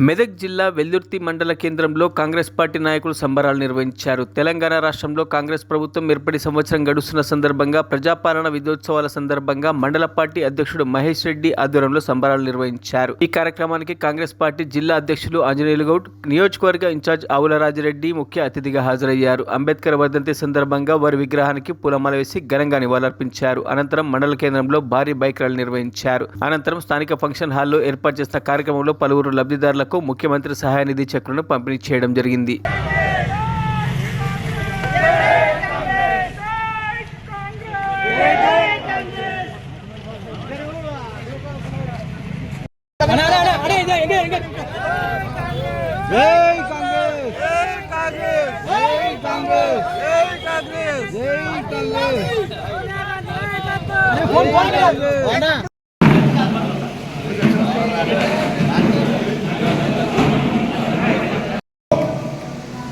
మెదక్ జిల్లా వెల్దుర్తి మండల కేంద్రంలో కాంగ్రెస్ పార్టీ నాయకులు సంబరాలు నిర్వహించారు. తెలంగాణ రాష్ట్రంలో కాంగ్రెస్ ప్రభుత్వం ఏర్పడి సంవత్సరం గడుస్తున్న సందర్భంగా ప్రజాపాలన విజయోత్సవాల సందర్భంగా మండల పార్టీ అధ్యక్షుడు మహేష్ రెడ్డి ఆధ్వర్యంలో సంబరాలు నిర్వహించారు. ఈ కార్యక్రమానికి కాంగ్రెస్ పార్టీ జిల్లా అధ్యక్షులు ఆంజనేయులు గౌడ్, నియోజకవర్గ ఇన్ఛార్జ్ ఆవుల రాజిరెడ్డి ముఖ్య అతిథిగా హాజరయ్యారు. అంబేద్కర్ వర్ధంతి సందర్భంగా వారి విగ్రహానికి పూలమాల వేసి ఘనంగా నివాళులర్పించారు. అనంతరం మండల కేంద్రంలో భారీ బైక్ ర్యాలీ నిర్వహించారు. అనంతరం స్థానిక ఫంక్షన్ హాల్లో ఏర్పాటు చేసిన కార్యక్రమంలో పలువురు లబ్ధిదారులకు ముఖ్యమంత్రి సహాయ నిధి చెక్కులను పంపిణీ చేయడం జరిగింది.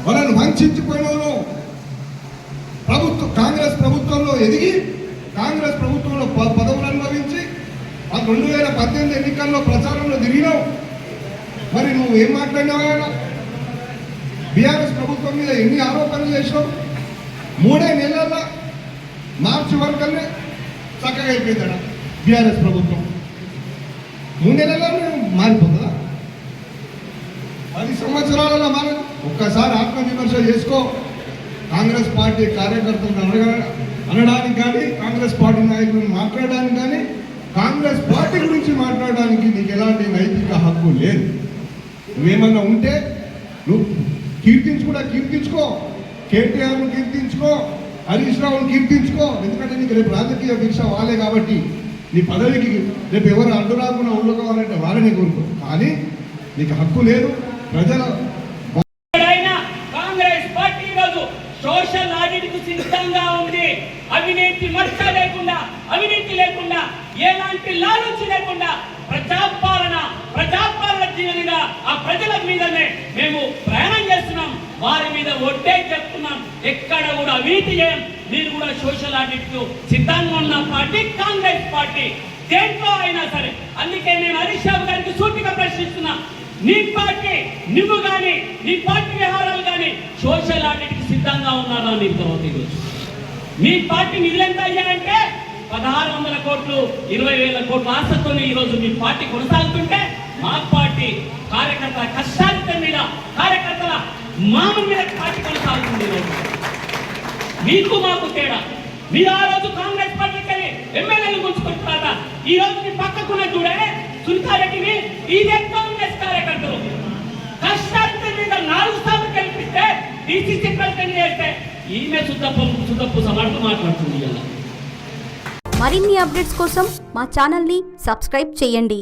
వాళ్ళను వంచిపోయిన కాంగ్రెస్ ప్రభుత్వంలో ఎదిగి కాంగ్రెస్ ప్రభుత్వంలో పదవులు అనుభవించి 2018 ఎన్నికల్లో ప్రచారంలో తిరిగినావు. మరి నువ్వు ఏం మాట్లాడినావు? బీఆర్ఎస్ ప్రభుత్వం మీద ఎన్ని ఆరోపణలు చేసినావు? 3 నెలల మార్చి వరకనే చక్కగా అయిపోయిందట బీఆర్ఎస్ ప్రభుత్వం. 3 నెలల్లో మారిపోతుందా? 10 సంవత్సరాలలో మనం ఒక్కసారి ఆత్మవిమర్శ చేసుకో. కాంగ్రెస్ పార్టీ కార్యకర్తలను అనడానికి కానీ, కాంగ్రెస్ పార్టీ నాయకులను మాట్లాడడానికి కానీ, కాంగ్రెస్ పార్టీ గురించి మాట్లాడడానికి నీకు ఎలాంటి నైతిక హక్కు లేదు. నువ్వేమన్నా ఉంటే నువ్వు కీర్తించుకో. కేటీఆర్ను కీర్తించుకో, హరీష్ రావును కీర్తించుకో. ఎందుకంటే నీకు రేపు రాజకీయ భిక్ష వాలే కాబట్టి నీ పదవికి రేపు ఎవరు అడ్డు రాకుండా ఉండుకోవాలంటే వాళ్ళని కోరుకో. కానీ నీకు హక్కు లేదు. ప్రజల కాంగ్రెస్ పార్టీ ఈరోజు సోషల్ ఆడిట్ కు సిద్ధంగా ఉంది. అవినీతి మచ్చ లేకుండా, అవినీతి లేకుండా, ఎలాంటి లాలూచి లేకుండా ప్రజాపాలన జీవనంగా ఆ ప్రజల మీదనే మేము ప్రయాణం చేస్తున్నాం. వారి మీద ఒట్టే చెప్తున్నాం. ఎక్కడ కూడా అవినీతి చేయం. మీరు కూడా సోషల్ ఆడిట్ కు సిద్ధంగా ఉన్న పార్టీ కాంగ్రెస్ పార్టీ, దేంట్లో అయినా సరే. అందుకే నేను హరీష్ రావు గారికి సూటిగా ప్రశ్నిస్తున్నా, నీ పార్టీ, నువ్వు కానీ, నీ పార్టీ వ్యవహారాలు కానీ సోషల్ ఆడిట్ కి సిద్ధంగా ఉన్నారా? నీ తర్వాత ఈరోజు మీ పార్టీ నిధులు ఎంత అయ్యాయంటే 1600 కోట్లు, 20,000 కోట్ల ఆశతో ఈరోజు మీ పార్టీ కొనసాగుతుంటే, మా పార్టీ కార్యకర్తల కష్టాల మీద, కార్యకర్తల మామ మీద పార్టీ కొనసాగుతుంది. మీకు మాకు తేడా. మీరు ఆ రోజు కాంగ్రెస్ పార్టీకి ఎమ్మెల్యేలు గుంచుకుంటున్నారా? ఈ రోజు మీ పక్కకున్న చూడే సునీతారెడ్డిని, ఇదే కాంగ్రెస్ కార్యకర్తలు కష్టాల మీద 4 సార్లు కల్పిస్తే డీసీసీ ప్రెసిడెంట్ చేస్తే ఈమె సుద్దప్పు సమాడుతూ మాట్లాడుతుంది. మరిన్ని అప్డేట్స్ కోసం మా ఛానల్ని సబ్స్క్రైబ్ చేయండి.